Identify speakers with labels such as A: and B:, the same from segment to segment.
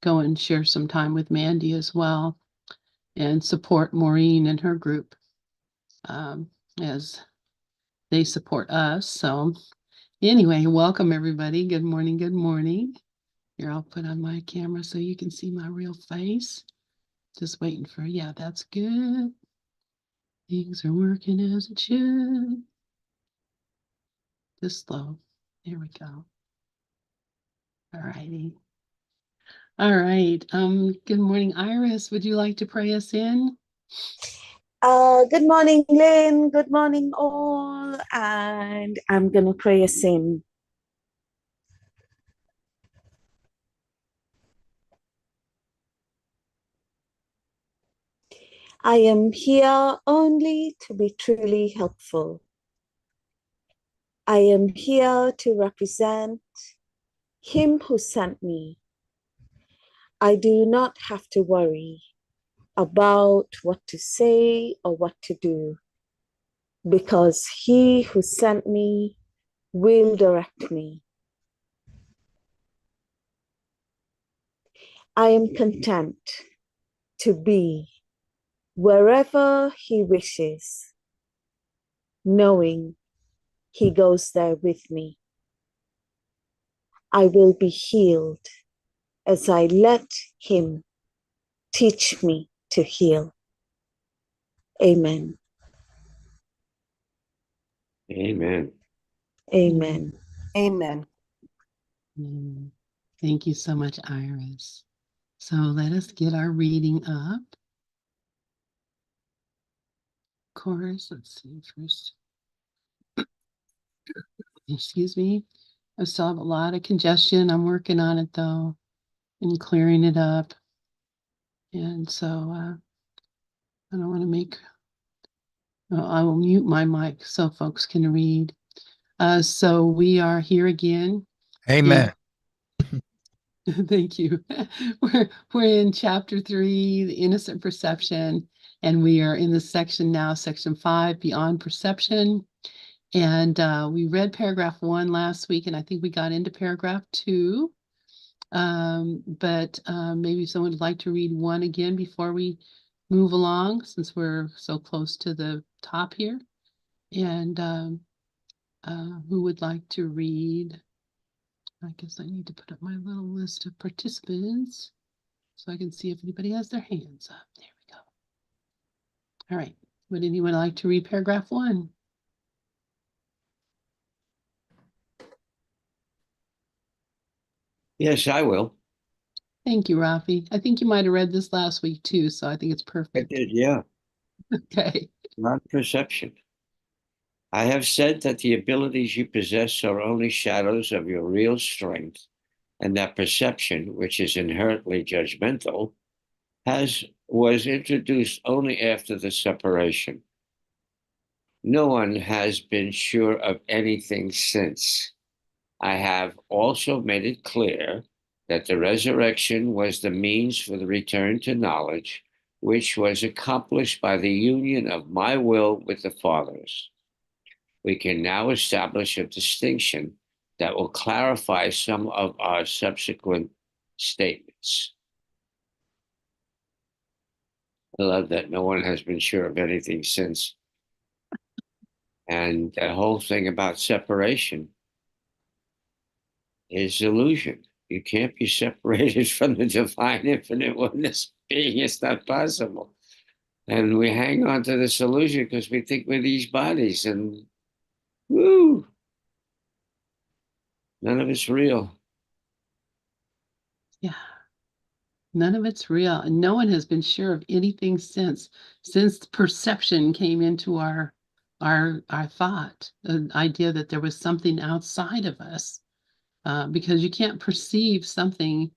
A: go and share some time with Mandy as well and support Maureen and her group as they support us. So anyway, welcome everybody. Good morning. Good morning. Here, I'll put on my camera so you can see my real face. Just waiting for, yeah, that's good. Things are working as it should. Just slow. There we go. All righty. All right. Good morning, Iris. Would you like to pray us in?
B: Good morning, Lynn. Good morning, all. And I'm going to pray us in. I am here only to be truly helpful. I am here to represent Him who sent me. I do not have to worry about what to say or what to do, because He who sent me will direct me. I am content to be wherever He wishes, knowing He goes there with me. I will be healed as I let Him teach me to heal. Amen.
C: Amen.
B: Amen.
D: Amen.
A: Thank you so much, Iris. So let us get our reading up. Of course, let's see first. Excuse me. I still have a lot of congestion. I'm working on it though and clearing it up. And so I don't want to make, I will mute my mic so folks can read. So we are here again.
E: Amen.
A: Thank you. We're in chapter 3, the innocent perception, and we are in the section now, section 5, beyond perception. And we read paragraph 1 last week, and I think we got into paragraph 2. But maybe someone would like to read 1 again before we move along, since we're so close to the top here. And who would like to read? I guess I need to put up my little list of participants so I can see if anybody has their hands up. There we go. All right. Would anyone like to read paragraph 1?
C: Yes, I will.
A: Thank you, Rafi. I think you might have read this last week too, so I think it's
C: I
A: perfect.
C: did, yeah.
A: Okay.
C: Not perception. I have said that the abilities you possess are only shadows of your real strength, and that perception, which is inherently judgmental, was introduced only after the separation. No one has been sure of anything since. I have also made it clear that the resurrection was the means for the return to knowledge, which was accomplished by the union of my will with the Father's. We can now establish a distinction that will clarify some of our subsequent statements. I love that no one has been sure of anything since. And the whole thing about separation is illusion. You can't be separated from the divine infinite oneness being. It's not possible. And we hang on to this illusion because we think we're these bodies, and woo, none of it's real.
A: Yeah. None of it's real. And no one has been sure of anything since perception came into our thought, the idea that there was something outside of us. Because you can't perceive something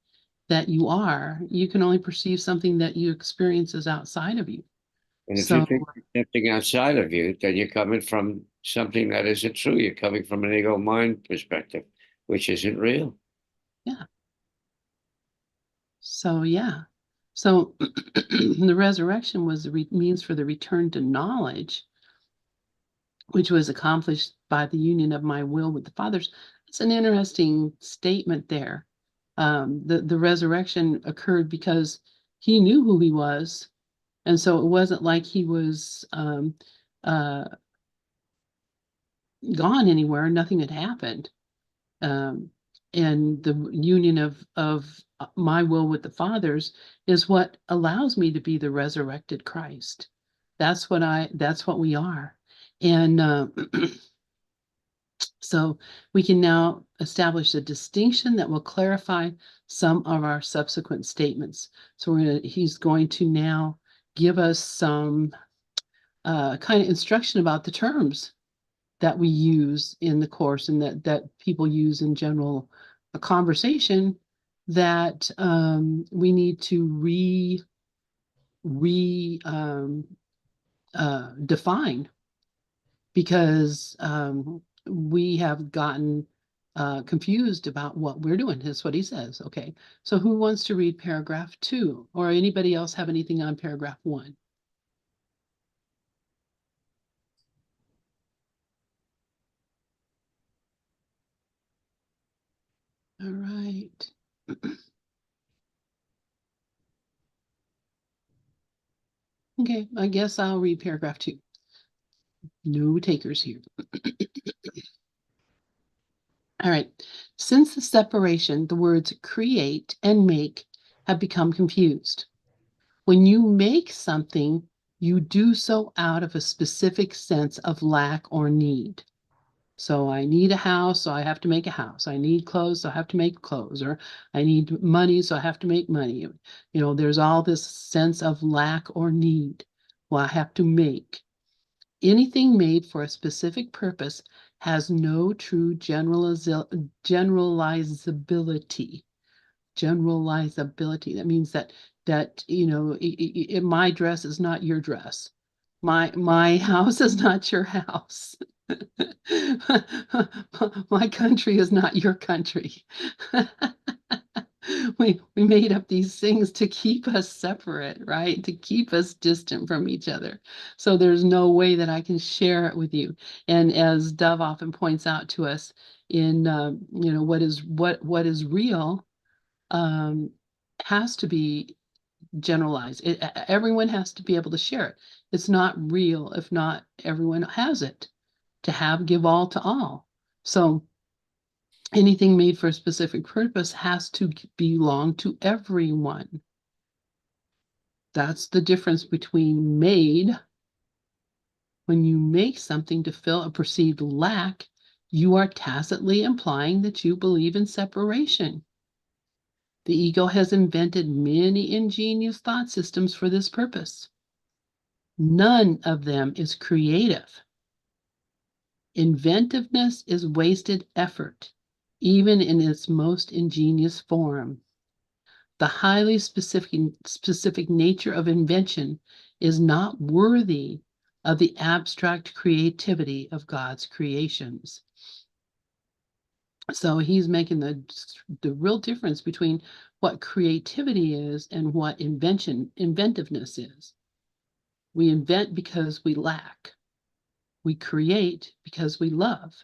A: that you are. You can only perceive something that you experience as outside of you.
C: And if you think there's something outside of you, then you're coming from something that isn't true. You're coming from an ego mind perspective, which isn't real.
A: Yeah. So, yeah. So the resurrection was the means for the return to knowledge, which was accomplished by the union of my will with the Father's. It's an interesting statement there. The resurrection occurred because he knew who he was. And so it wasn't like he was gone anywhere. Nothing had happened. Um, and the union of my will with the Father's is what allows me to be the resurrected Christ. That's what we are. And so we can now establish a distinction that will clarify some of our subsequent statements. So he's going to now give us some kind of instruction about the terms that we use in the course and that people use in general conversation that we need to define because we have gotten confused about what we're doing. That's what he says. Okay, so who wants to read paragraph 2, or anybody else have anything on paragraph 1? All right. Okay, I guess I'll read paragraph 2. No takers here. All right. Since the separation, the words create and make have become confused. When you make something, you do so out of a specific sense of lack or need. So I need a house, so I have to make a house. I need clothes, so I have to make clothes. Or I need money, so I have to make money. There's all this sense of lack or need. Well, I have to make. Anything made for a specific purpose has no true generalizability. Generalizability. That means that my dress is not your dress. My house is not your house. My country is not your country. We made up these things to keep us separate, right? To keep us distant from each other. So there's no way that I can share it with you. And as Dove often points out to us in what is real has to be generalized. Everyone has to be able to share it. It's not real if not everyone has it. To have, give all to all. So anything made for a specific purpose has to belong to everyone. That's the difference between made. When you make something to fill a perceived lack, you are tacitly implying that you believe in separation. The ego has invented many ingenious thought systems for this purpose. None of them is creative. Inventiveness is wasted effort, even in its most ingenious form. The highly specific nature of invention is not worthy of the abstract creativity of God's creations. So he's making the real difference between what creativity is and what inventiveness is. We invent because we lack. We create because we love.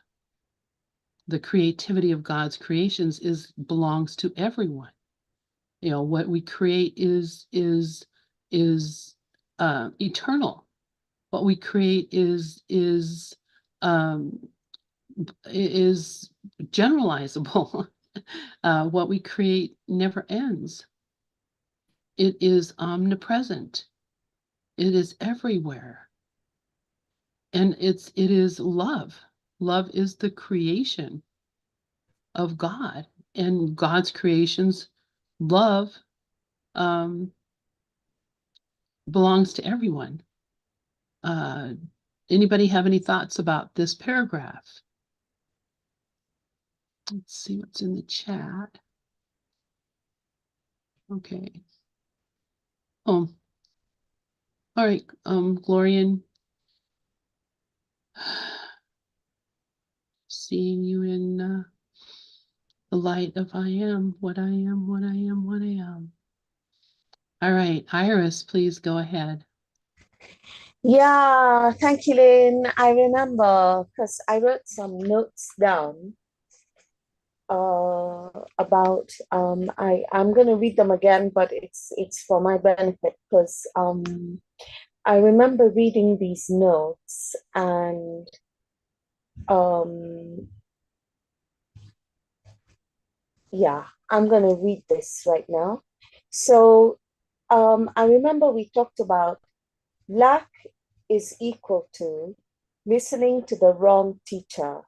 A: The creativity of God's creations belongs to everyone. What we create is eternal. What we create is generalizable. What we create never ends. It is omnipresent. It is everywhere. And it is love. Love is the creation of God, and God's creations, love belongs to everyone. Anybody have any thoughts about this paragraph? Let's see what's in the chat. Okay. Oh, all right. Glorian, seeing you in the light of I am, what I am, what I am, what I am. All right, Iris, please go ahead.
B: Yeah, thank you, Lynn. I remember because I wrote some notes down about I'm going to read them again, but it's for my benefit because I remember reading these notes and yeah, I'm going to read this right now. So I remember we talked about lack is equal to listening to the wrong teacher,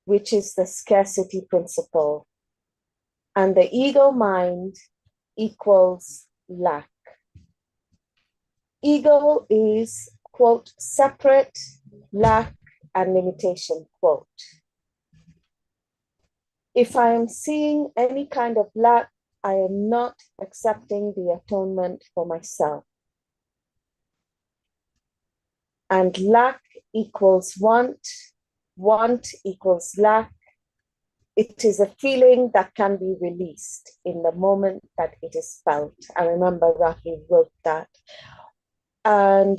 B: which is the scarcity principle, and the ego mind equals lack. Ego is, quote, separate, lack, and limitation, quote. If I am seeing any kind of lack, I am not accepting the atonement for myself. And lack equals want equals lack. It is a feeling that can be released in the moment that it is felt. I remember Rafi wrote that. And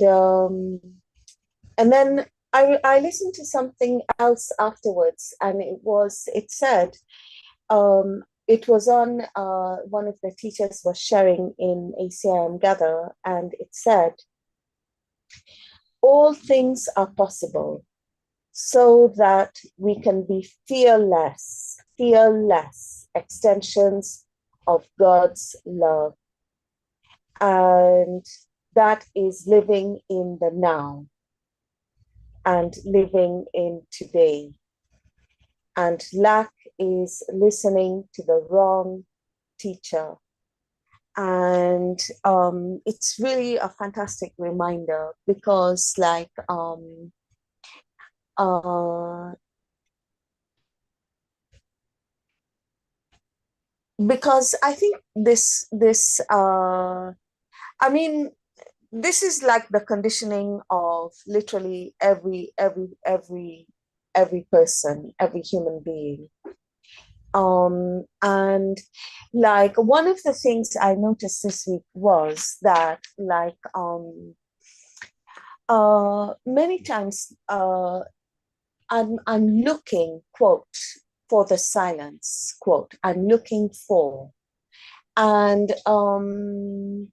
B: then I listened to something else afterwards, and it said, it was on one of the teachers was sharing in ACIM Gather, and it said, all things are possible so that we can be fearless extensions of God's love. And that is living in the now and living in today. And lack is listening to the wrong teacher. And it's really a fantastic reminder because because I think I mean, this is like the conditioning of literally every person, every human being. And like one of the things I noticed this week was that many times I'm looking, quote, for the silence, quote, I'm looking for, and I'm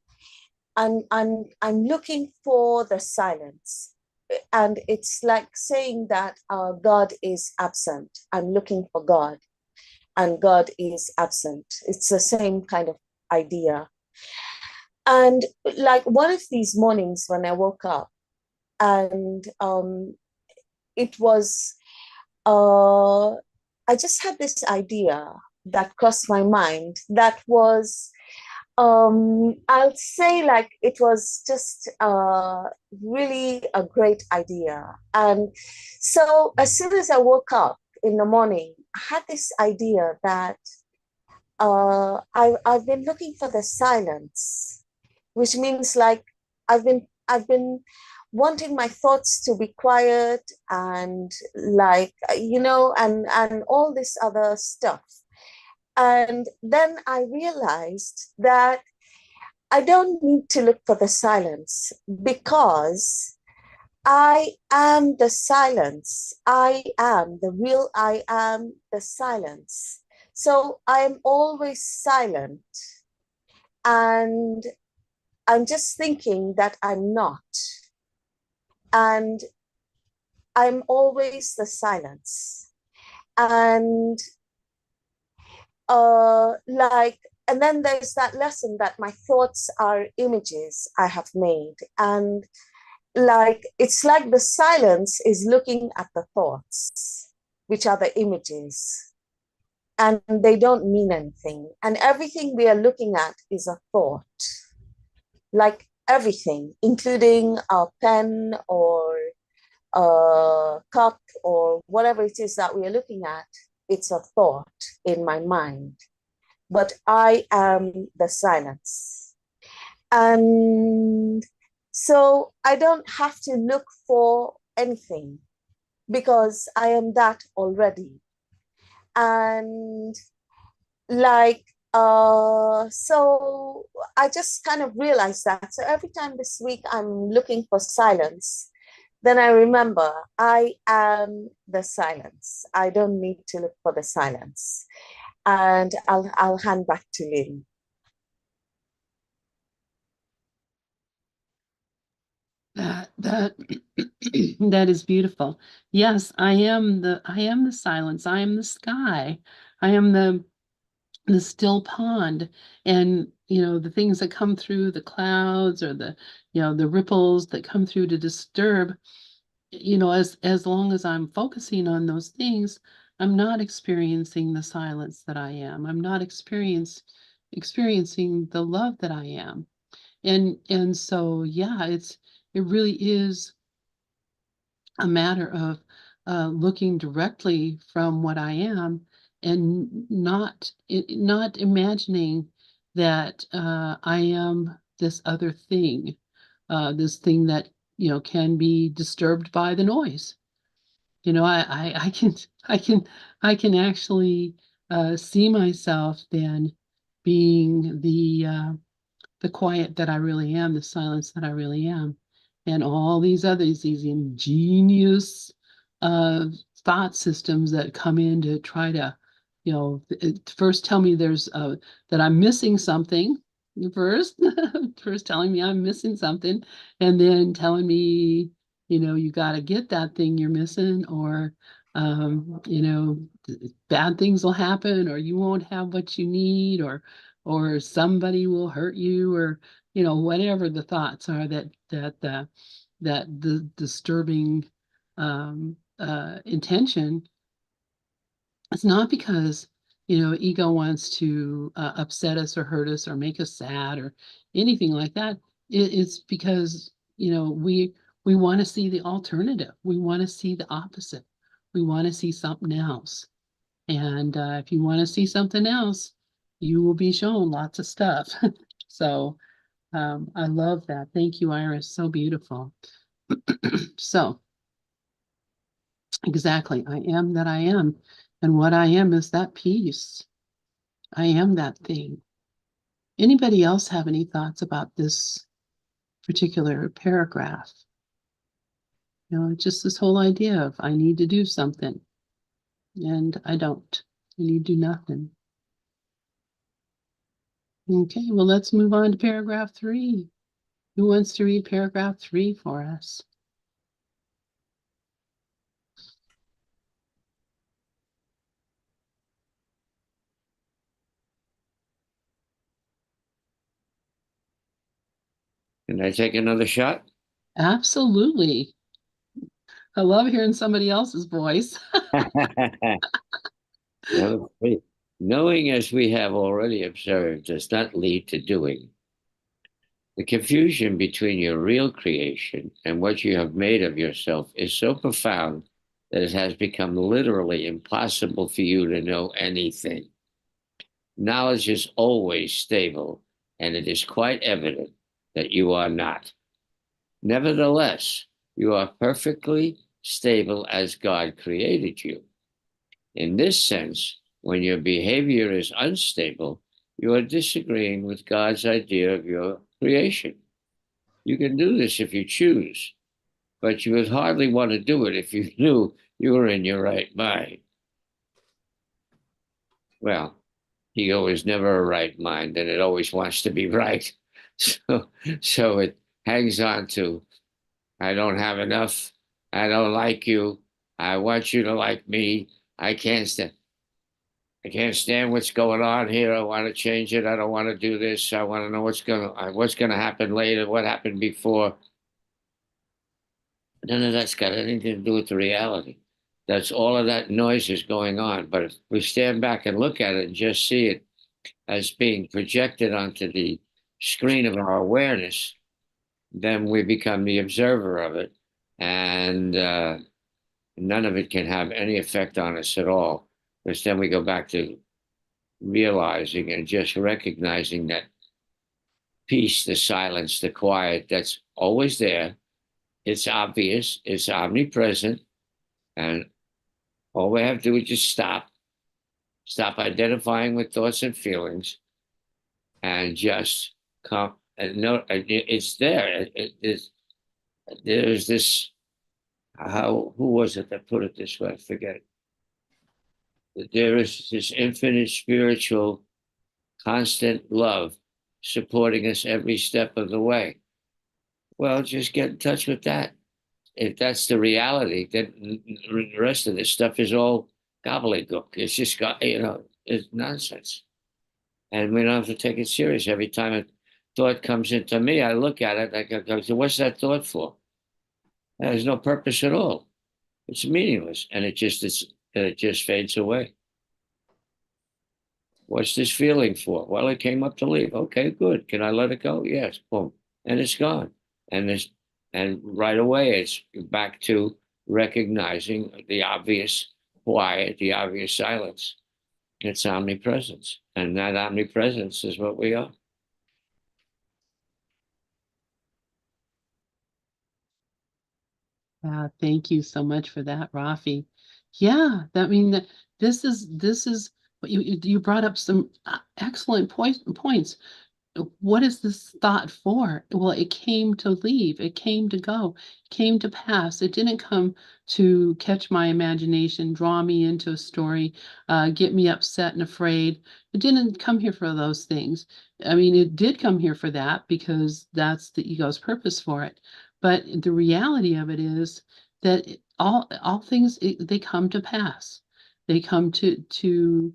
B: looking for the silence. And it's like saying that God is absent. I'm looking for God, and God is absent. It's the same kind of idea. And like one of these mornings when I woke up, and it was, I just had this idea that crossed my mind that was, I'll say like it was just really a great idea. And so as soon as I woke up in the morning, I had this idea that I've been looking for the silence, which means like I've been wanting my thoughts to be quiet and like and all this other stuff. And then I realized that I don't need to look for the silence because I am the silence. I am the silence. So I'm always silent. And I'm just thinking that I'm not. And I'm always the silence. And and then there's that lesson that my thoughts are images I have made. And like it's like the silence is looking at the thoughts, which are the images, and they don't mean anything. And everything we are looking at is a thought, like everything, including a pen or a cup or whatever it is that we are looking at. It's a thought in my mind, but I am the silence. And so I don't have to look for anything because I am that already. And so I just kind of realized that. So every time this week I'm looking for silence, Then I remember I am the silence. I don't need to look for the silence. And I'll hand back to Lynn.
A: That that is beautiful. Yes, I am the silence. I am the sky. I am the still pond. And the things that come through the clouds, or the ripples that come through to disturb, as long as I'm focusing on those things, I'm not experiencing the silence that I am. I'm not experiencing the love that I am. And so, yeah, it really is a matter of looking directly from what I am, and not imagining that I am this other thing, this thing that can be disturbed by the noise. I can I can I can actually see myself then being the quiet that I really am, the silence that I really am, and all these others, these ingenious uh, thought systems that come in to try to, first tell me that I'm missing something. First, first telling me I'm missing something, and then telling me, you got to get that thing you're missing, or bad things will happen, or you won't have what you need, or somebody will hurt you, or whatever the thoughts are that the disturbing intention. It's not because ego wants to upset us or hurt us or make us sad or anything like that. It's because we want to see the alternative. We want to see the opposite. We want to see something else. And if you want to see something else, you will be shown lots of stuff. So I love that. Thank you, Iris. So beautiful. So exactly, I am that I am. And what I am is that peace. I am that thing. Anybody else have any thoughts about this particular paragraph? Just this whole idea of I need to do something and I don't. I need to do nothing. Okay, well, let's move on to paragraph 3. Who wants to read paragraph 3 for us?
C: Can I take another shot?
A: Absolutely. I love hearing somebody else's voice.
C: Number 3. Knowing, as we have already observed, does not lead to doing. The confusion between your real creation and what you have made of yourself is so profound that it has become literally impossible for you to know anything. Knowledge is always stable, and it is quite evident that you are not. Nevertheless, you are perfectly stable as God created you. In this sense, when your behavior is unstable, you are disagreeing with God's idea of your creation. You can do this if you choose, but you would hardly want to do it if you knew you were in your right mind. Well, ego is never a right mind, and it always wants to be right. So it hangs on to, I don't have enough. I don't like you. I want you to like me. I can't stand. I can't stand what's going on here. I want to change it. I don't want to do this. I want to know what's gonna happen later. What happened before? None of that's got anything to do with the reality. That's all of that noise is going on. But if we stand back and look at it and just see it as being projected onto the screen of our awareness, then we become the observer of it. And none of it can have any effect on us at all. Because then we go back to realizing and just recognizing that peace, the silence, the quiet that's always there. It's obvious, it's omnipresent, and all we have to do is just stop identifying with thoughts and feelings, and just come and know it's there. There's this who was it that put it this way? I forget. That there is this infinite spiritual constant love supporting us every step of the way. Well, just get in touch with that. If that's the reality, then the rest of this stuff is all gobbledygook. It's just got, it's nonsense. And we don't have to take it serious. Every time a thought comes into me, I look at it, I go, so what's that thought for? There's no purpose at all. It's meaningless. And it just fades away. What's this feeling for? Well, it came up to leave. Okay, good. Can I let it go? Yes. Boom. And it's gone. And right away it's back to recognizing the obvious quiet, the obvious silence. It's omnipresence. And that omnipresence is what we are.
A: Thank you so much for that, Rafi. Yeah, that this is what you brought up some excellent points. What is this thought for? Well, it came to leave, it came to go, came to pass. It didn't come to catch my imagination, draw me into a story, get me upset and afraid. It didn't come here for those things. I mean, it did come here for that because that's the ego's purpose for it. But the reality of it is that all things they come to pass. They come to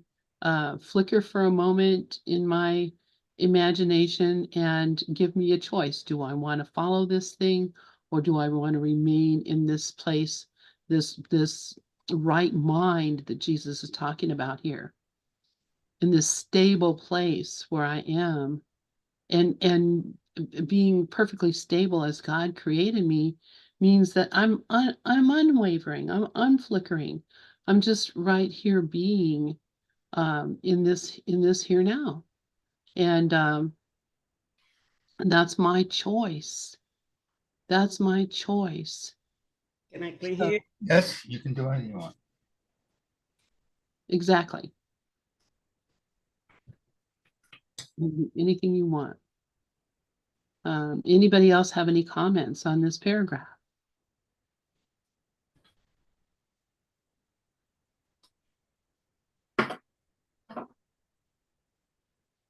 A: flicker for a moment in my imagination and give me a choice. Do I want to follow this thing, or do I want to remain in this place, this right mind that Jesus is talking about here, in this stable place where I am, and being perfectly stable as God created me means that I'm unwavering, I'm unflickering, I'm just right here being in this here now. And that's my choice. That's my choice.
D: Can I play
A: So,
D: here?
E: Yes, you can do anything you want.
A: exactly. Anything you want. Anybody else have any comments on this paragraph?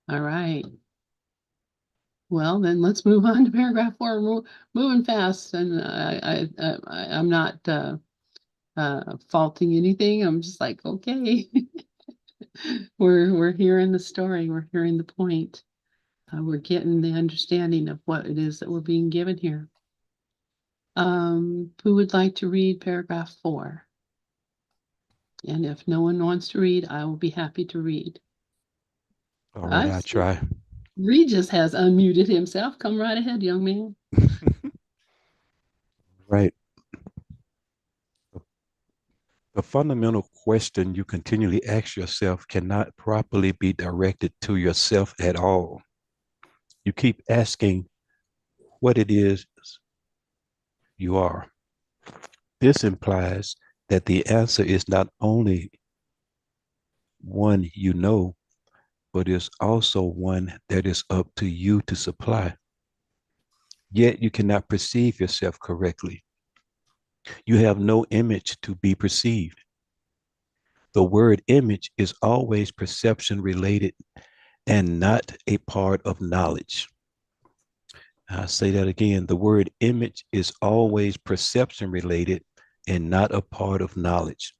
A: All right. Well, then let's move on to paragraph 4. We're moving fast, and I'm not faulting anything. I'm just like, okay, we're hearing the story. We're hearing the point. We're getting the understanding of what it is that we're being given here. Who would like to read paragraph 4? And if no one wants to read, I will be happy to read.
F: All right, I try.
A: Regis has unmuted himself. Come right ahead, young man.
F: Right. The fundamental question you continually ask yourself cannot properly be directed to yourself at all. You keep asking what it is you are. This implies that the answer is not only one you know, but is also one that is up to you to supply. Yet you cannot perceive yourself correctly. You have no image to be perceived. The word image is always perception related and not a part of knowledge. I'll say that again. The word image is always perception related and not a part of knowledge.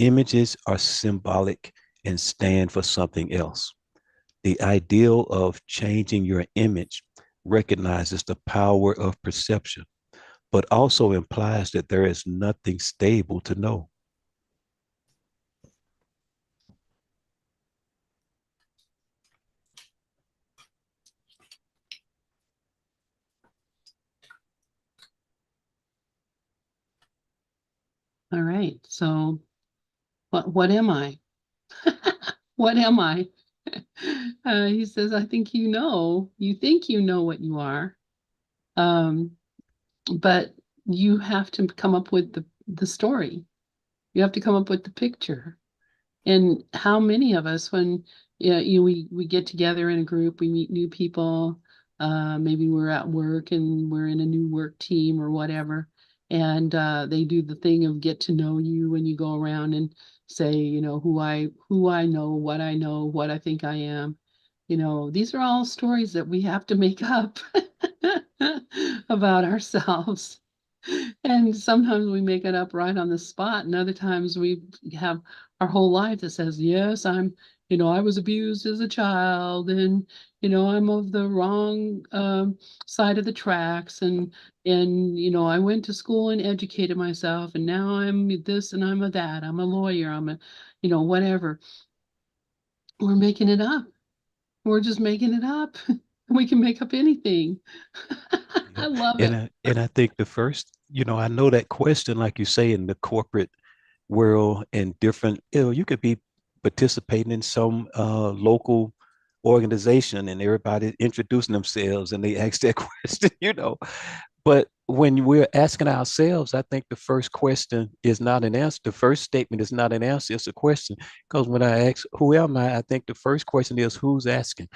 F: Images are symbolic and stand for something else. The ideal of changing your image recognizes the power of perception, but also implies that there is nothing stable to know.
A: All right. So what am I? What am I? He says, I think you think you know what you are. But you have to come up with the story. You have to come up with the picture. And how many of us, when we get together in a group, we meet new people, maybe we're at work and we're in a new work team or whatever, and they do the thing of get to know you when you go around and say, who I know, what I think I am. These are all stories that we have to make up about ourselves. And sometimes we make it up right on the spot, and other times we have our whole life that says, yes, I was abused as a child, and I'm of the wrong side of the tracks, and I went to school and educated myself, and now I'm this and I'm a that. I'm a lawyer. I'm a, whatever. We're making it up. We're just making it up. We can make up anything.
F: Yeah.
A: I love
F: And
A: it.
F: I think the first, I know that question, like you say, in the corporate world and different, you could be participating in some local organization and everybody introducing themselves and they ask that question, But when we're asking ourselves, I think the first question is not an answer. The first statement is not an answer, it's a question. Because when I ask, who am I think the first question is, who's asking?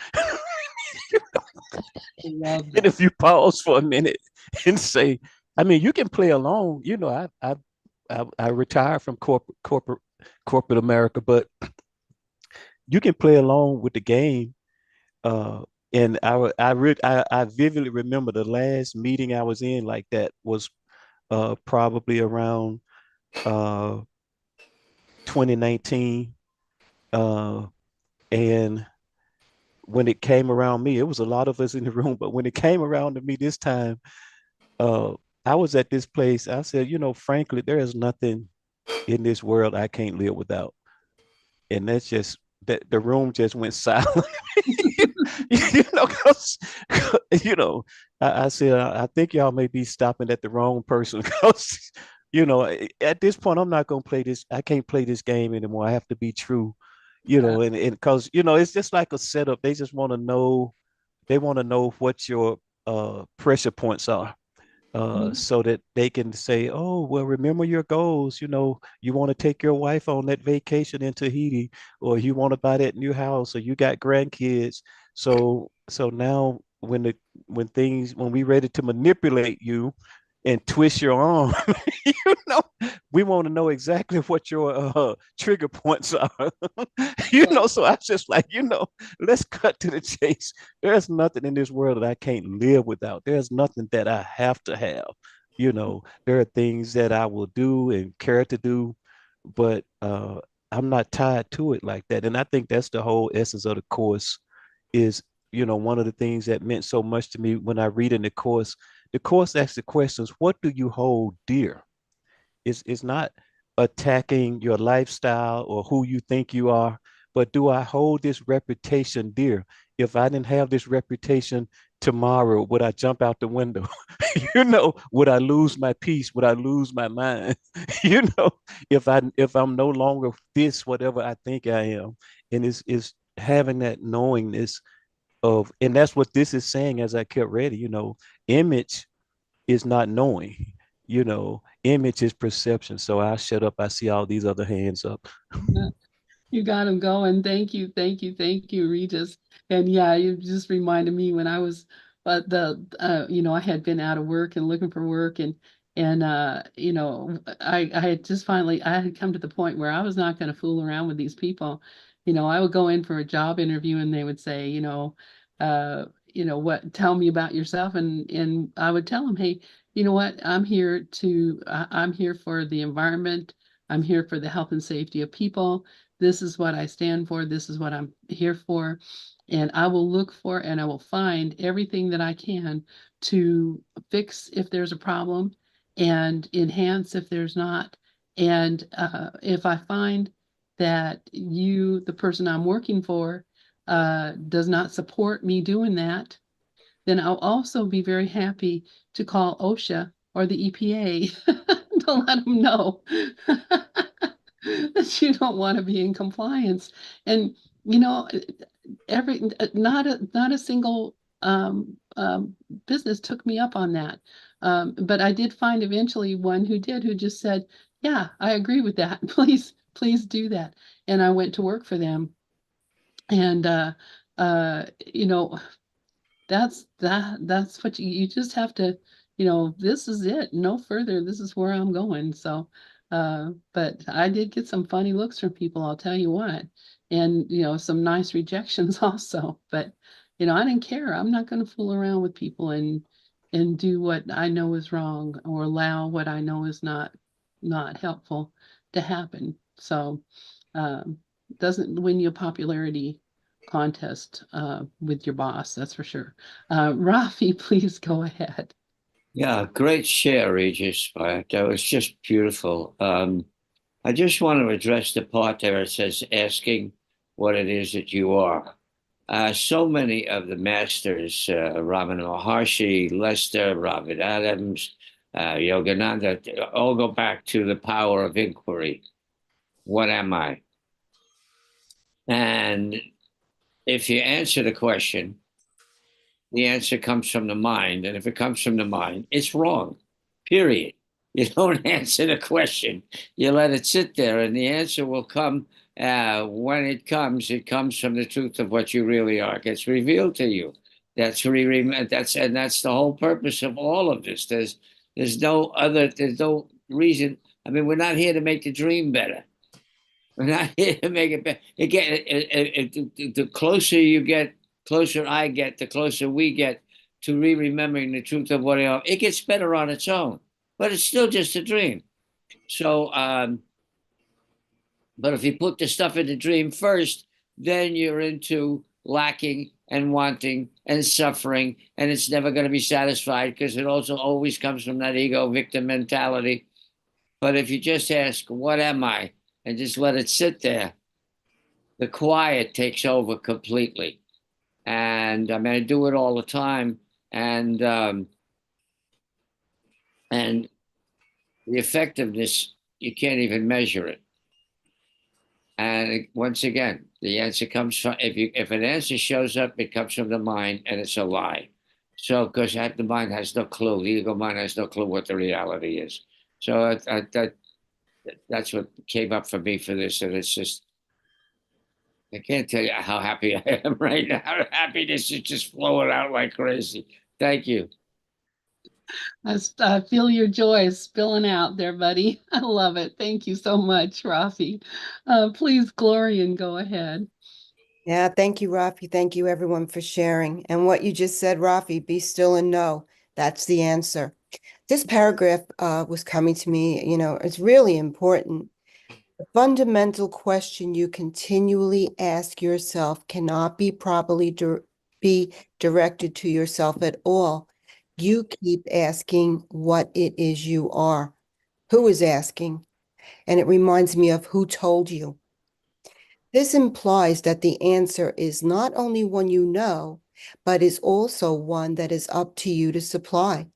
A: Love
F: And
A: that.
F: if you pause for a minute and say, I mean, you can play along. I retired from corporate America, but you can play along with the game. Uh, and I vividly remember the last meeting I was in like that was probably around uh 2019. Uh, and when it came around me, it was a lot of us in the room, but when it came around to me this time, uh, I was at this place. I said, frankly, there is nothing in this world I can't live without. And that's just that the room just went silent. Cause, you know, I said, I think y'all may be stopping at the wrong person because, at this point, I'm not going to play this. I can't play this game anymore. I have to be true,
A: Yeah.
F: and because, it's just like a setup. They want to know what your pressure points are
A: Mhm.
F: so that they can say, oh, well, remember your goals. You want to take your wife on that vacation in Tahiti, or you want to buy that new house, or you got grandkids. So now when we ready to manipulate you and twist your arm, you know, we want to know exactly what your trigger points are. So I just like, let's cut to the chase. There's nothing in this world that I can't live without. There's nothing that I have to have. There are things that I will do and care to do, but I'm not tied to it like that. And I think that's the whole essence of the course is, one of the things that meant so much to me when I read in the course asks the questions, what do you hold dear? It's not attacking your lifestyle or who you think you are, but do I hold this reputation dear? If I didn't have this reputation tomorrow, would I jump out the window? Would I lose my peace? Would I lose my mind? If I'm no longer this, whatever I think I am. And it's having that knowingness of, and that's what this is saying as I kept reading, image is not knowing, image is perception. So I shut up. I see all these other hands up.
A: Yeah. You got him going. Thank you, thank you, thank you, Regis. And yeah, you just reminded me when I was, I had been out of work and looking for work, I had just finally, I had come to the point where I was not going to fool around with these people. I would go in for a job interview and they would say, what, tell me about yourself, and I would tell them, hey, you know what, I'm here for the environment. I'm here for the health and safety of people. This is what I stand for. This is what I'm here for. And I will look for and I will find everything that I can to fix if there's a problem and enhance if there's not. And if I find that the person I'm working for, does not support me doing that, then I'll also be very happy to call OSHA or the EPA to let them know that you don't want to be in compliance. And you know, every not a single business took me up on that. But I did find eventually one who just said, "Yeah, I agree with that. Please do that." And I went to work for them. And uh, you know, that's what you just have to this is it, no further, this is where I'm going. So, but I did get some funny looks from people, I'll tell you what, and, some nice rejections also, but, I didn't care. I'm not going to fool around with people and do what I know is wrong or allow what I know is not helpful to happen. So, um, doesn't win you a popularity contest with your boss, that's for sure. Rafi, please go ahead.
C: Yeah, great share, Regis. That was just beautiful. I just want to address the part there it says asking what it is that you are. So many of the masters, Ramana Maharshi, Lester, Robert Adams, Yogananda, all go back to the power of inquiry. What am I? And if you answer the question, the answer comes from the mind. And if it comes from the mind, it's wrong, period. You don't answer the question. You let it sit there, and the answer will come when it comes from the truth of what you really are. It gets revealed to you. That's that's the whole purpose of all of this. There's no reason. I mean, we're not here to make the dream better. We're not here to make it better. Again, the closer you get, closer I get, the closer we get to remembering the truth of what I are. It gets better on its own, but it's still just a dream. So, but if you put the stuff in the dream first, then you're into lacking and wanting and suffering, and it's never going to be satisfied because it also always comes from that ego victim mentality. But if you just ask, what am I? And just let it sit there, the quiet takes over completely. And I mean, I do it all the time. And the effectiveness, you can't even measure it. And once again, the answer comes from if an answer shows up, it comes from the mind, and it's a lie. So because the mind has no clue, the ego mind has no clue what the reality is. So that's what came up for me for this, and it's just I can't tell you how happy I am right now. Happiness is just flowing out like crazy. Thank you.
A: I feel your joy spilling out there, buddy. I love it. Thank you so much, Rafi. Please, Glorian, go ahead.
D: Yeah, thank you, Rafi. Thank you, everyone, for sharing. And what you just said, Rafi, be still and know. That's the answer. This paragraph was coming to me, it's really important. The fundamental question you continually ask yourself cannot be properly be directed to yourself at all. You keep asking what it is you are. Who is asking? And it reminds me of who told you. This implies that the answer is not only one you know, but is also one that is up to you to supply.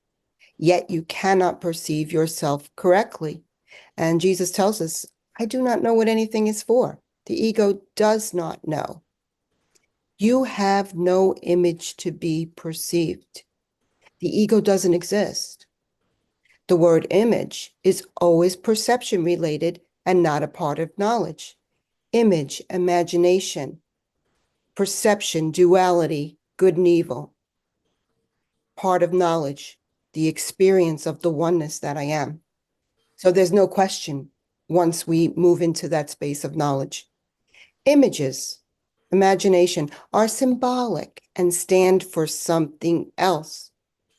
D: Yet you cannot perceive yourself correctly. And Jesus tells us, I do not know what anything is for. The ego does not know. You have no image to be perceived. The ego doesn't exist. The word image is always perception related and not a part of knowledge. Image, imagination, perception, duality, good and evil. Part of knowledge, the experience of the oneness that I am. So there's no question once we move into that space of knowledge. Images, imagination, are symbolic and stand for something else.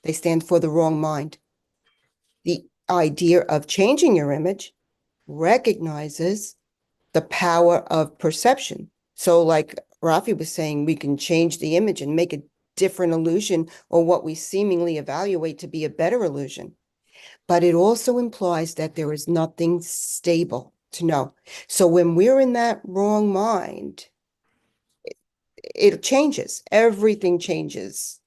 D: They stand for the wrong mind. The idea of changing your image recognizes the power of perception. So like Rafi was saying, we can change the image and make a different illusion or what we seemingly evaluate to be a better illusion. But it also implies that there is nothing stable to know. So when we're in that wrong mind, it changes. Everything changes.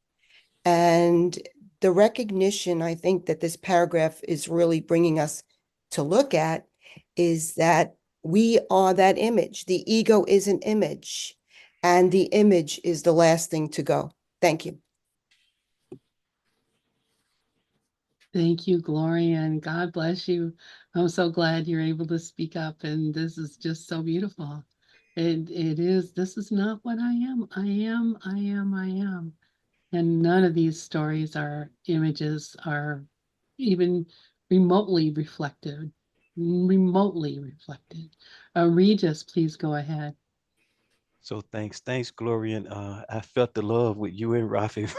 D: And the recognition, I think, that this paragraph is really bringing us to look at is that we are that image. The ego is an image, and the image is the last thing to go. Thank you.
A: Thank you, Gloria, and God bless you. I'm so glad you're able to speak up, and this is just so beautiful. This is not what I am. I am. And none of these stories or images are even remotely reflected. Remotely reflected. Regis, please go ahead.
F: So thanks, Gloria. And I felt the love with you and Rafi.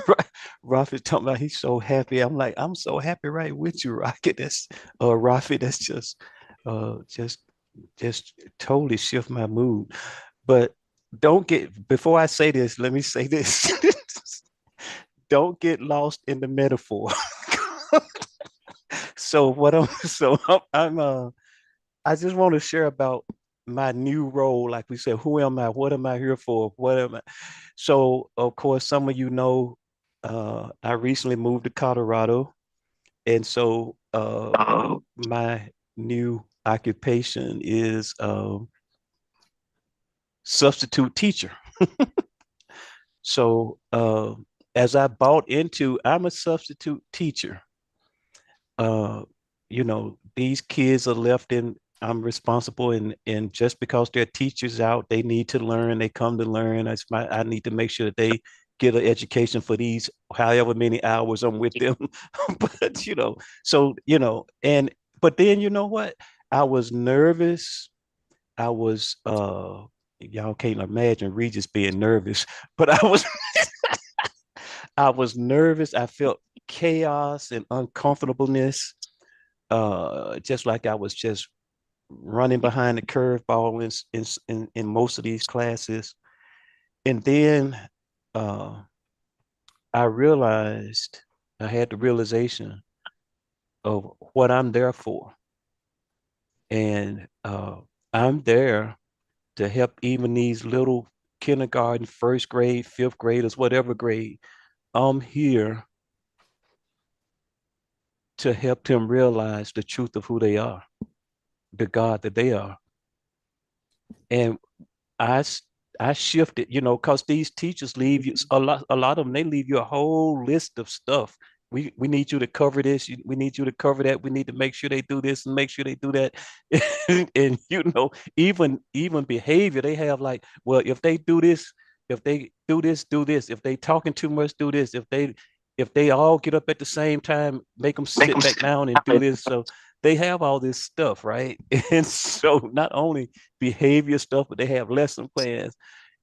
F: Rafi talking about he's so happy. I'm like, I'm so happy right with you, Rocket. That's Rafi, that's just totally shift my mood. But don't get before I say this, let me say this. Don't get lost in the metaphor. So what I'm so I'm I just want to share about my new role. Like we said, who am I? What am I here for? What am I? So, of course, some of you know, I recently moved to Colorado. And so my new occupation is substitute teacher. So as I bought into, I'm a substitute teacher. uh, these kids are left in, I'm responsible, and just because their teachers out, they need to learn, they come to learn. I need to make sure that they get an education for these however many hours I'm with them. But but then you know what? I was nervous. I was y'all can't imagine Regis being nervous, but I was nervous. I felt chaos and uncomfortableness, just like I was just running behind the curveball in most of these classes. And then uh, I realized, I had the realization of what I'm there for. And I'm there to help even these little kindergarten, first grade, fifth graders, whatever grade. I'm here to help them realize the truth of who they are, the God that they are. And I I shifted, because these teachers leave you a lot of them, they leave you a whole list of stuff. We need you to cover this. We need you to cover that. We need to make sure they do this and make sure they do that. And even behavior, they have like, well, if they do this, if they do this, do this. If they talking too much, do this. If they all get up at the same time, make them sit back down and do this. So they have all this stuff, right? And so not only behavior stuff, but they have lesson plans.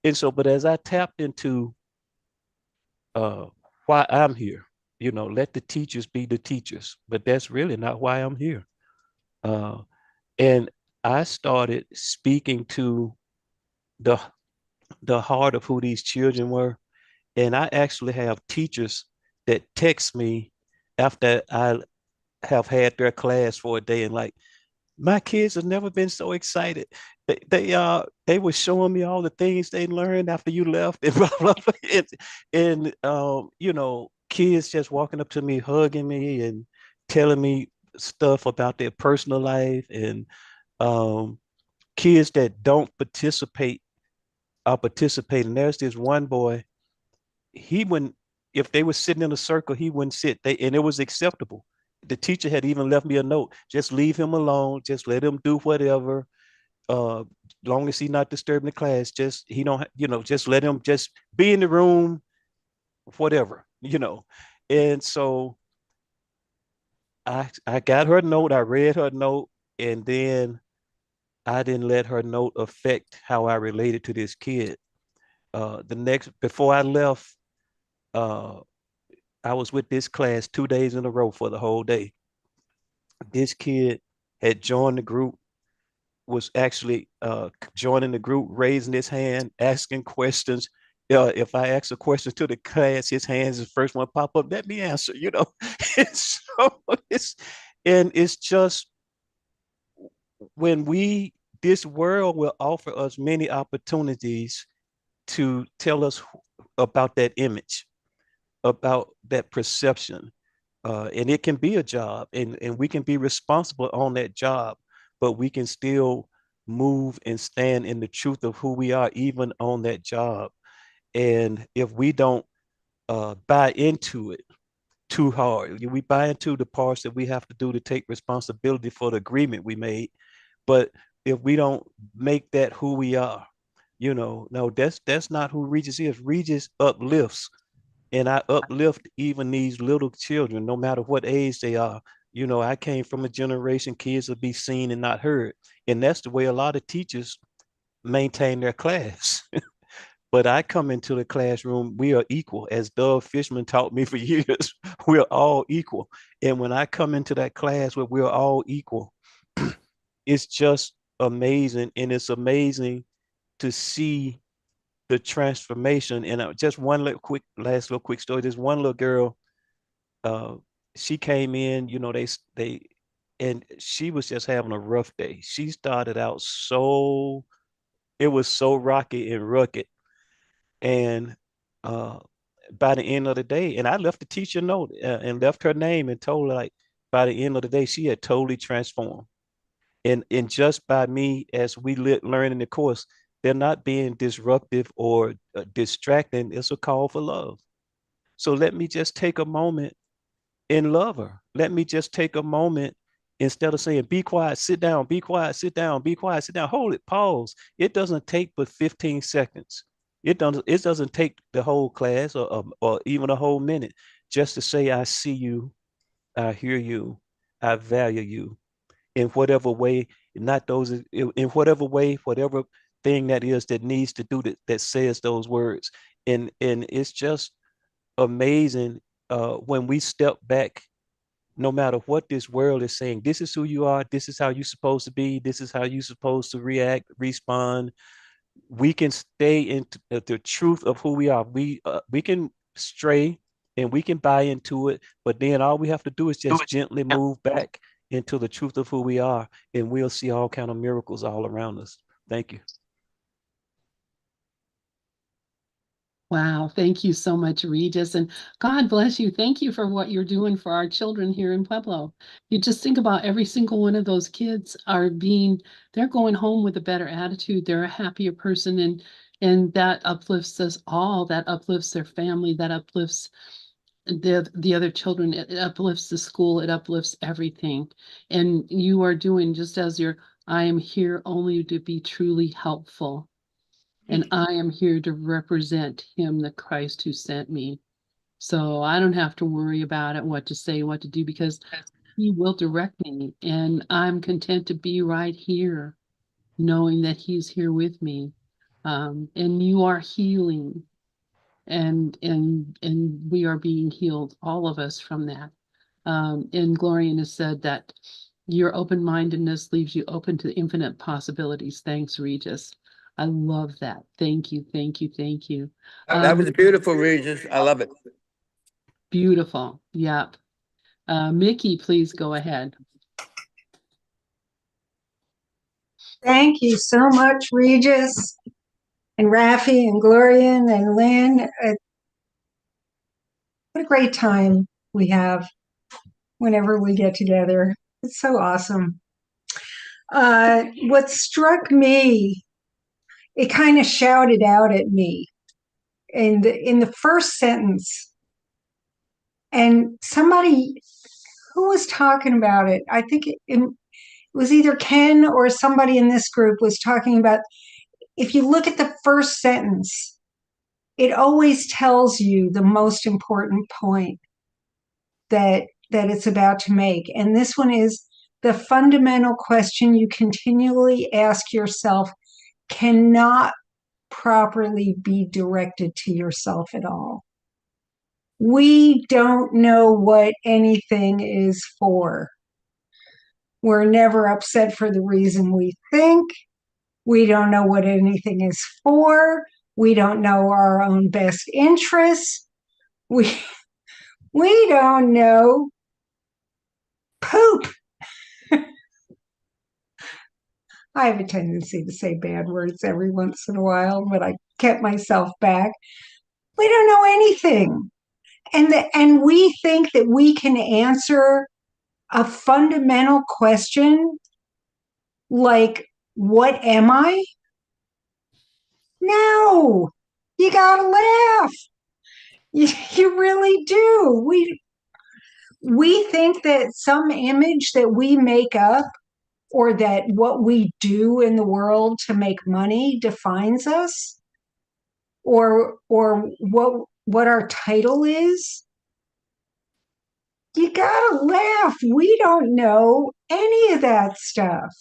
F: And so, but as I tapped into uh, why I'm here, let the teachers be the teachers, but that's really not why I'm here. Uh, and I started speaking to the the heart of who these children were. And I actually have teachers that text me after I have had their class for a day and like, my kids have never been so excited. They were showing me all the things they learned after you left and blah blah blah. And kids just walking up to me, hugging me and telling me stuff about their personal life, and um kids that don't participate are participating. There's this one boy, he wouldn't, if they were sitting in a circle, he wouldn't sit. And it was acceptable. The teacher had even left me a note: just leave him alone, just let him do whatever, long as he's not disturbing the class. Just he don't, just let him just be in the room, whatever. And so I got her note, I read her note, and then I didn't let her note affect how I related to this kid. The next Before I left, uh I was with this class 2 days in a row for the whole day. This kid had joined the group, was actually joining the group, raising his hand, asking questions. If I ask a question to the class, his hands is the first one pop up. Let me answer. And so it's just when this world will offer us many opportunities to tell us about that image, about that perception. And it can be a job, and we can be responsible on that job, but we can still move and stand in the truth of who we are, even on that job. And if we don't buy into it too hard, we buy into the parts that we have to do to take responsibility for the agreement we made. But if we don't make that who we are, no, that's not who Regis is. Regis uplifts. and I uplift even these little children, no matter what age they are. You know, I came from a generation kids will be seen and not heard. And that's the way a lot of teachers maintain their class. But I come into the classroom, we are equal. As Doug Fishman taught me for years, we're all equal. And when I come into that class where we're all equal, it's just amazing. And it's amazing to see the transformation. And just one little quick, last little quick story. There's one little girl, uh, she came in, you know, and she was just having a rough day. She started out so, it was so rocky and rugged. And uh, by the end of the day, and I left the teacher a note and left her name and told her, like, by the end of the day, she had totally transformed. And just by me, as we learn in the course, they're not being disruptive or distracting. It's a call for love. So let me just take a moment and love her. Let me just take a moment instead of saying, be quiet, sit down, be quiet, sit down, be quiet, sit down, hold it, pause. It doesn't take but 15 seconds. It doesn't take the whole class or even a whole minute just to say, I see you, I hear you, I value you in whatever way, not those, in whatever way, whatever thing that is that needs to do that says those words. And it's just amazing when we step back, no matter what this world is saying, this is who you are, this is how you're supposed to be, this is how you're supposed to react, respond. We can stay in the truth of who we are. We can stray and we can buy into it, but then all we have to do is just gently move back into the truth of who we are, and we'll see all kind of miracles all around us. Thank you.
A: Wow, thank you so much, Regis, and God bless you. Thank you for what you're doing for our children here in Pueblo. You just think about every single one of those kids they're going home with a better attitude. They're a happier person, and that uplifts us all. That uplifts their family. That uplifts the other children. It uplifts the school. It uplifts everything. And you are doing just as I am here only to be truly helpful. And I am here to represent him, the Christ who sent me. So I don't have to worry about it, what to say, what to do, because he will direct me. And I'm content to be right here, knowing that he's here with me. And you are healing, and we are being healed, all of us, from that. And Glorian has said that your open-mindedness leaves you open to infinite possibilities. Thanks, Regis. I love that. Thank you, thank you, thank you.
G: That was beautiful, Regis. I love it.
A: Beautiful. Yep. Mickey, please go ahead.
H: Thank you so much, Regis and Rafi and Glorian and Lynn. What a great time we have whenever we get together. It's so awesome. What struck me, it kind of shouted out at me in the first sentence. And somebody who was talking about it, I think it was either Ken or somebody in this group was talking about, if you look at the first sentence, it always tells you the most important point that it's about to make. And this one is, the fundamental question you continually ask yourself cannot properly be directed to yourself at all. We don't know what anything is for. We're never upset for the reason we think. We don't know what anything is for. We don't know our own best interests. We don't know poop. I have a tendency to say bad words every once in a while, but I kept myself back. We don't know anything. And we think that we can answer a fundamental question like, what am I? No, you gotta laugh. You really do. We think that some image that we make up, or that what we do in the world to make money defines us, or what what our title is, you gotta laugh. We don't know any of that stuff.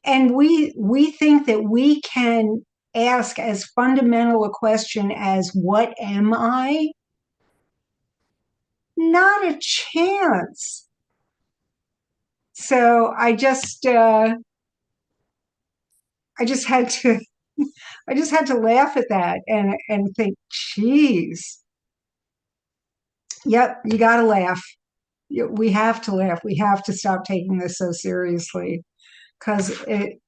H: And we think that we can ask as fundamental a question as what am I? Not a chance. So I just had to I just had to laugh at that and think, geez, yep, you got to laugh. We have to laugh. We have to stop taking this so seriously because it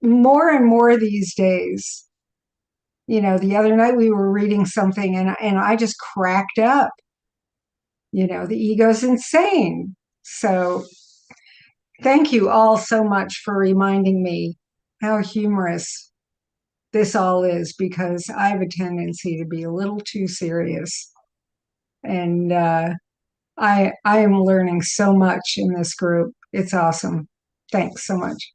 H: more and more these days. You know, the other night we were reading something and I just cracked up. You know, the ego's insane. So thank you all so much for reminding me how humorous this all is because I have a tendency to be a little too serious. And I am learning so much in this group. It's awesome. Thanks so much.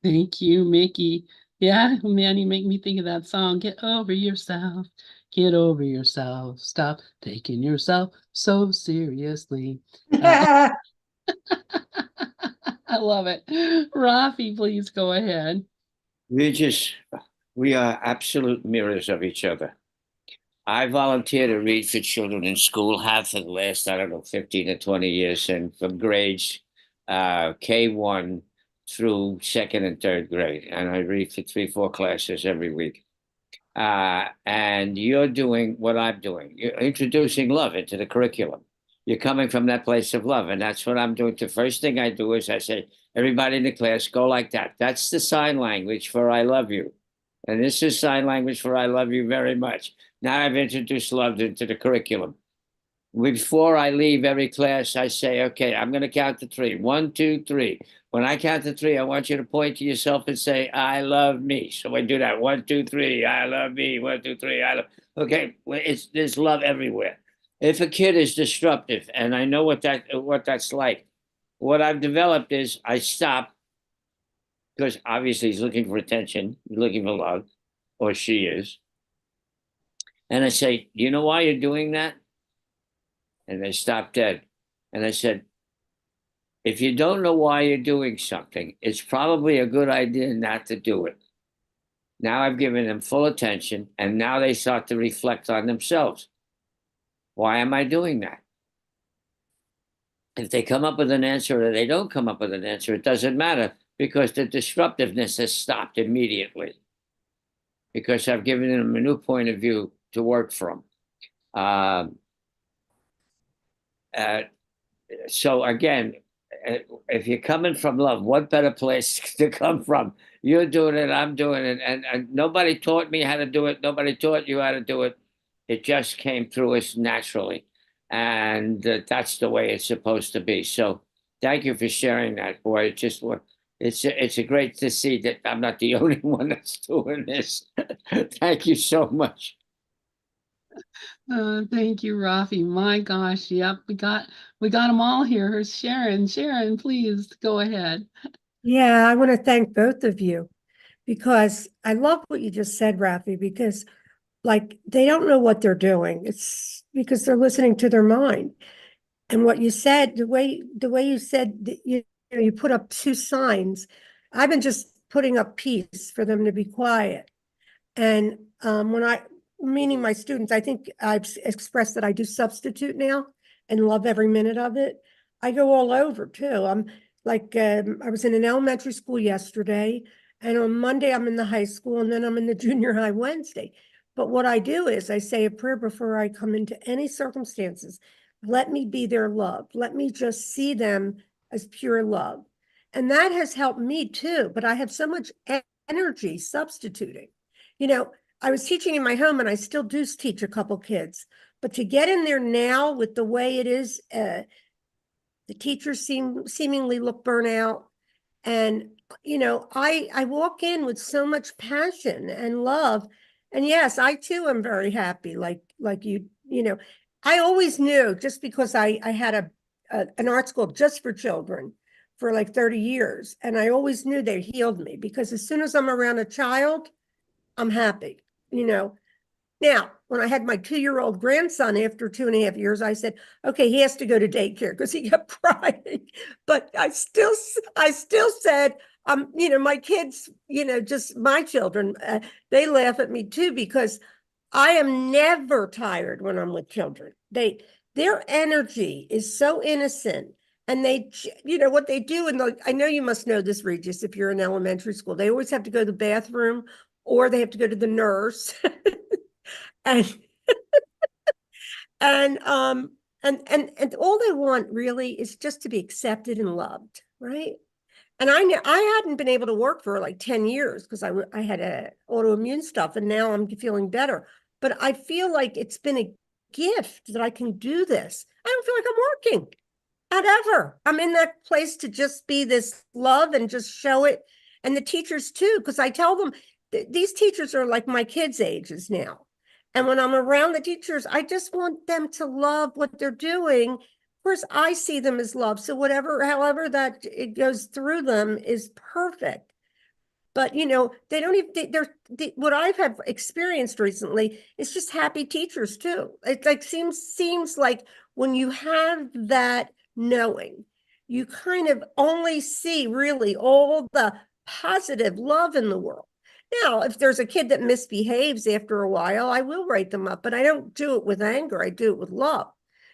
A: Thank you, Mickey. Yeah, man, you make me think of that song. Get over yourself. Get over yourself. Stop taking yourself so seriously. I love it. Rafi, please go ahead.
C: We are absolute mirrors of each other. I volunteer to read for children in school, have for the last, I don't know, 15 or 20 years, and from grades K1 through second and third grade. And I read for 3, 4 classes every week. And you're doing what I'm doing. You're introducing love into the curriculum. You're coming from that place of love. And that's what I'm doing. The first thing I do is I say, everybody in the class, go like that. That's the sign language for I love you. And this is sign language for I love you very much. Now I've introduced love into the curriculum. Before I leave every class, I say, okay, I'm going to count to 3. 1, 2, 3. When I count to 3, I want you to point to yourself and say, I love me. So I do that. 1, 2, 3. I love me. 1, 2, 3. I love. Okay. There's love everywhere. If a kid is disruptive, and I know what that's like, what I've developed is I stop because obviously he's looking for attention. He's looking for love, or she is. And I say, do you know why you're doing that? And they stopped dead. And I said, if you don't know why you're doing something, it's probably a good idea not to do it. Now I've given them full attention, and now they start to reflect on themselves. Why am I doing that? If they come up with an answer or they don't come up with an answer, it doesn't matter because the disruptiveness has stopped immediately because I've given them a new point of view to work from. So again, if you're coming from love, what better place to come from? You're doing it, I'm doing it, and nobody taught me how to do it. Nobody taught you how to do it. It just came through us naturally, and that's the way it's supposed to be. So, thank you for sharing that, boy. It's a great to see that I'm not the only one that's doing this. Thank you so much.
A: Thank you, Rafi. My gosh, yep, we got them all here. Here's Sharon. Sharon, please go ahead.
I: Yeah, I want to thank both of you because I love what you just said, Rafi, because like they don't know what they're doing. It's because they're listening to their mind. And what you said, the way you said that you put up 2 signs, I've been just putting up peace for them to be quiet. And meaning my students, I think I've expressed that I do substitute now and love every minute of it. I go all over too. I'm like, I was in an elementary school yesterday, and on Monday I'm in the high school, and then I'm in the junior high Wednesday. But what I do is I say a prayer before I come into any circumstances. Let me be their love. Let me just see them as pure love. And that has helped me too. But I have so much energy substituting. You know, I was teaching in my home and I still do teach a couple kids, but to get in there now with the way it is, the teachers seemingly look burnout. And, you know, I walk in with so much passion and love. And yes, I too am very happy. Like you know, I always knew just because I had an art school just for children for like 30 years. And I always knew they healed me because as soon as I'm around a child, I'm happy, you know. Now, when I had my 2-year-old grandson after 2.5 years, I said, okay, he has to go to daycare because he kept crying. But I still said, my kids, just my children, they laugh at me too, because I am never tired when I'm with children. Their energy is so innocent. And what they do, and I know you must know this, Regis, if you're in elementary school, they always have to go to the bathroom or they have to go to the nurse. and and all they want really is just to be accepted and loved, right? And I hadn't been able to work for like 10 years because I had autoimmune stuff, and now I'm feeling better. But I feel like it's been a gift that I can do this. I don't feel like I'm working at ever. I'm in that place to just be this love and just show it. And the teachers too, because I tell them these teachers are like my kids' ages now. And when I'm around the teachers, I just want them to love what they're doing. Of course, I see them as love. So however that it goes through them is perfect. But they don't even what I've have experienced recently is just happy teachers too. It like seems like when you have that knowing, you kind of only see really all the positive love in the world. Now, if there's a kid that misbehaves after a while, I will write them up, but I don't do it with anger. I do it with love,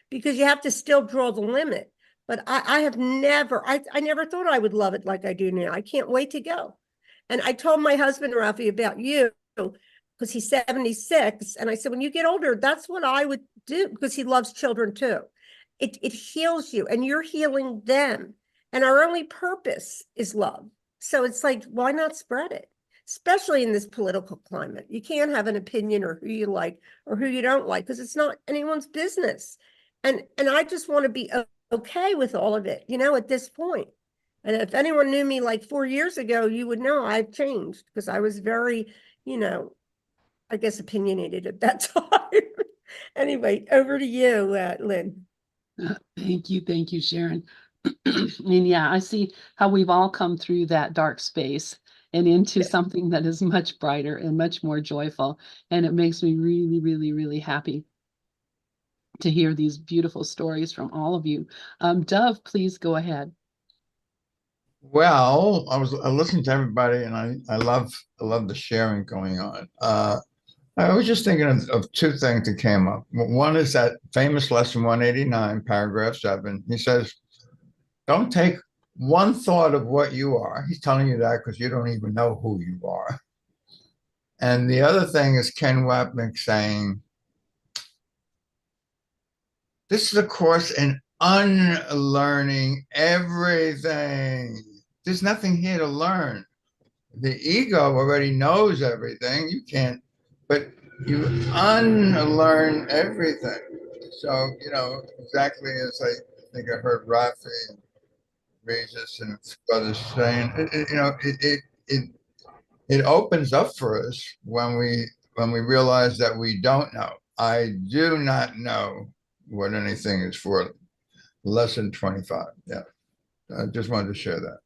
I: because you have to still draw the limit. But I never thought I would love it like I do now. I can't wait to go. And I told my husband, Rafi, about you, because he's 76. And I said, when you get older, that's what I would do, because he loves children too. It heals you, and you're healing them. And our only purpose is love. So it's like, why not spread it? Especially in this political climate. You can't have an opinion or who you like or who you don't like, because it's not anyone's business. And I just want to be okay with all of it, at this point. And if anyone knew me like 4 years ago, you would know I've changed, because I was very, I guess, opinionated at that time. Anyway, over to you, Lynn.
A: Thank you, Sharon. And yeah, I see how we've all come through that dark space and into something that is much brighter and much more joyful. And it makes me really, really, really happy to hear these beautiful stories from all of you. Dove, please go ahead.
E: Well, I listening to everybody, and I love the sharing going on. I was just thinking of two things that came up. One is that famous lesson 189, paragraph 7. He says, don't take one thought of what you are. He's telling you that because you don't even know who you are. And the other thing is Ken Wapnick saying, this is a course in unlearning everything. There's nothing here to learn. The ego already knows everything. You can't, but you unlearn everything. So, exactly as I think I heard Rafi and Regis and others saying, it opens up for us when we realize that we don't know. I do not know what anything is for. Lesson 25. Yeah. I just wanted to share that.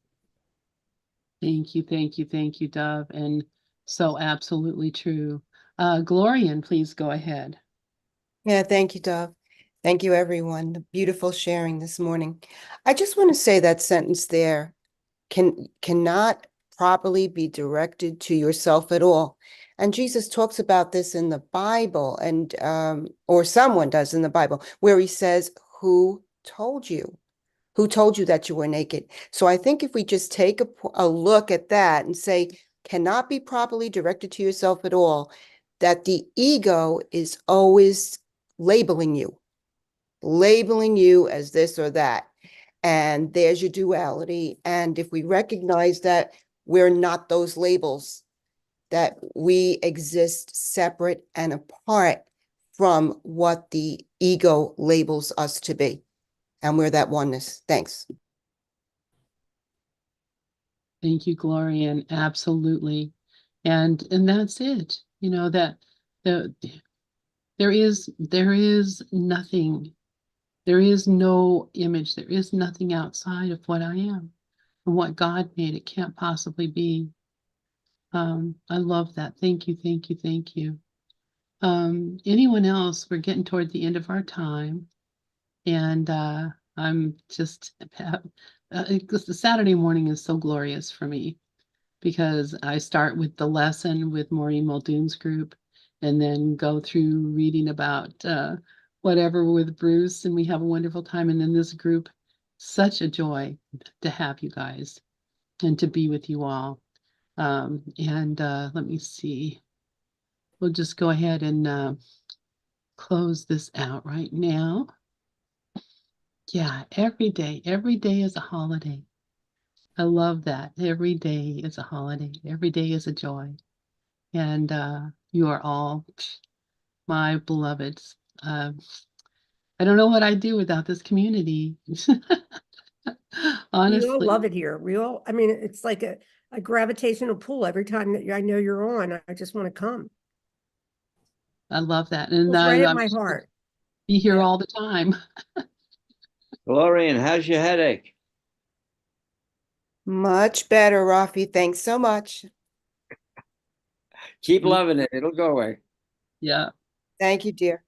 A: Thank you, Dove. And so absolutely true. Glorian, please go ahead.
D: Yeah, thank you, Dove. Thank you, everyone. The beautiful sharing this morning. I just want to say that sentence there cannot properly be directed to yourself at all. And Jesus talks about this in the Bible, and or someone does in the Bible, where he says, who told you? Who told you that you were naked? So I think if we just take a look at that and say, cannot be properly directed to yourself at all, that the ego is always labeling you as this or that. And there's your duality. And if we recognize that we're not those labels, that we exist separate and apart from what the ego labels us to be, and we're that oneness. Thanks.
A: Thank you, Glorian. Absolutely. And that's it. That there is nothing. There is no image. There is nothing outside of what I am and what God made. It can't possibly be. I love that. Thank you. Anyone else? We're getting toward the end of our time. And I'm just, because the Saturday morning is so glorious for me because I start with the lesson with Maureen Muldoon's group and then go through reading about whatever with Bruce, and we have a wonderful time. And then this group, such a joy to have you guys and to be with you all. And let me see. We'll just go ahead and close this out right now. Yeah, every day is a holiday. I love that. Every day is a holiday. Every day is a joy. And you are all my beloveds. I don't know what I'd do without this community.
I: We all
A: Honestly,
I: love it here. I mean, it's like a gravitational pull every time that I know you're on. I just want to come.
A: I love that. And
I: It's right at
A: I'm
I: my
A: sure
I: heart.
A: be here
I: Yeah.
A: all the time.
C: Gloria, how's your headache?
D: Much better, Rafi. Thanks so much.
C: Keep loving it. It'll go away.
A: Yeah,
D: Thank you, dear.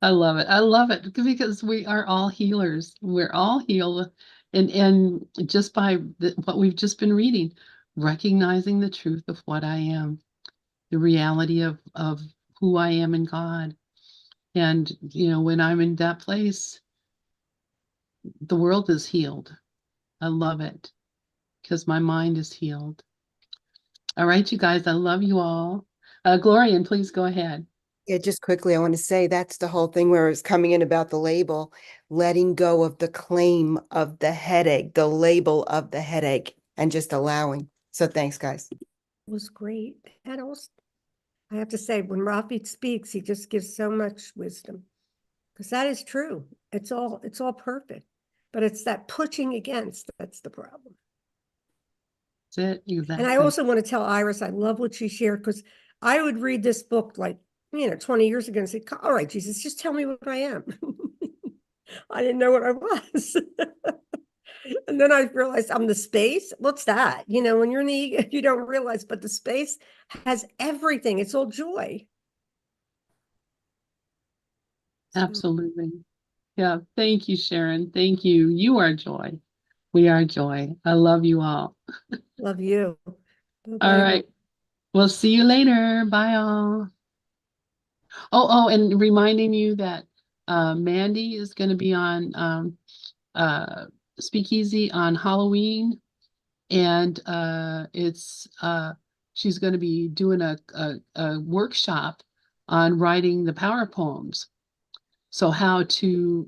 A: I love it. I love it because we are all healers. We're all healed. And just by what we've just been reading, recognizing the truth of what I am, the reality of who I am in God. And, when I'm in that place, the world is healed. I love it because my mind is healed. All right, you guys, I love you all. Glorian, please go ahead.
D: Yeah, just quickly, I want to say that's the whole thing where it's coming in about the label, letting go of the claim of the headache, the label of the headache, and just allowing. So thanks, guys.
I: It was great. And also, I have to say, when Rafi speaks, he just gives so much wisdom. Because that is true. It's all perfect. But it's that pushing against that's the problem.
A: That's it, exactly.
I: And I also want to tell Iris, I love what she shared because I would read this book like, 20 years ago and say, all right, Jesus, just tell me what I am. I didn't know what I was. And then I realized I'm the space. What's that? When you're in the ego, you don't realize, but the space has everything. It's all joy.
A: Absolutely. Yeah. Thank you, Sharon. Thank you. You are joy. We are joy. I love you all.
I: Love you.
A: All right. We'll see you later. Bye all. And reminding you that Mandy is going to be on Speakeasy on Halloween, and she's going to be doing a workshop on writing the power poems. So how to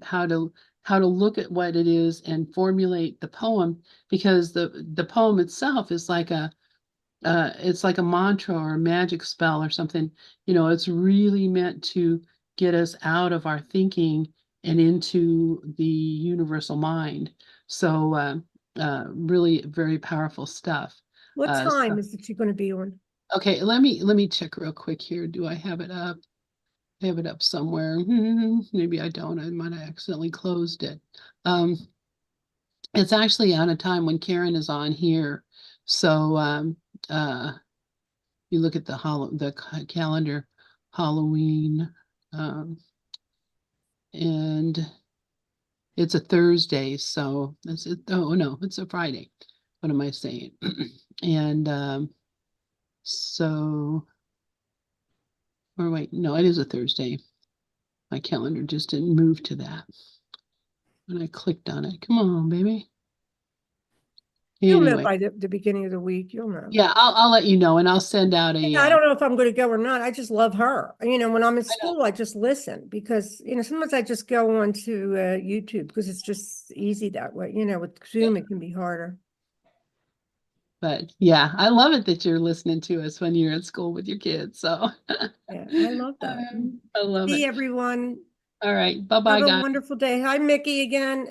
A: look at what it is and formulate the poem, because the poem itself is like it's like a mantra or a magic spell or something. It's really meant to get us out of our thinking and into the universal mind. So really very powerful stuff.
I: What time
A: So,
I: is it going to be on?
A: okay, let me check real quick here. Do I have it up? I have it up somewhere. Maybe I don't. I might have accidentally closed it. It's actually on a time when Karen is on here. So you look at the calendar, Halloween, and it's a Thursday, so that's it. Oh no, it's a Friday. What am I saying? And so, or wait, no, it is a Thursday. My calendar just didn't move to that when I clicked on it. Come on, baby.
I: You'll know
A: Anyway,
I: by the beginning of the week. You'll know.
A: yeah, I'll let you know, and I'll send out
I: I don't know if I'm going to go or not. I just love her. When I'm in school, I just listen because, sometimes I just go on to YouTube because it's just easy that way. With Zoom, it can be harder.
A: But yeah, I love it that you're listening to us when you're at school with your kids. So
I: yeah, I love that.
A: I love
I: See
A: it.
I: everyone.
A: All right. Bye-bye,
I: Have a
A: guys.
I: wonderful day. Hi, Mickey again.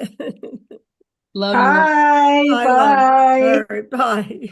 A: Love you all.
H: Bye.
I: Bye, love.
H: Bye.
I: All right, bye.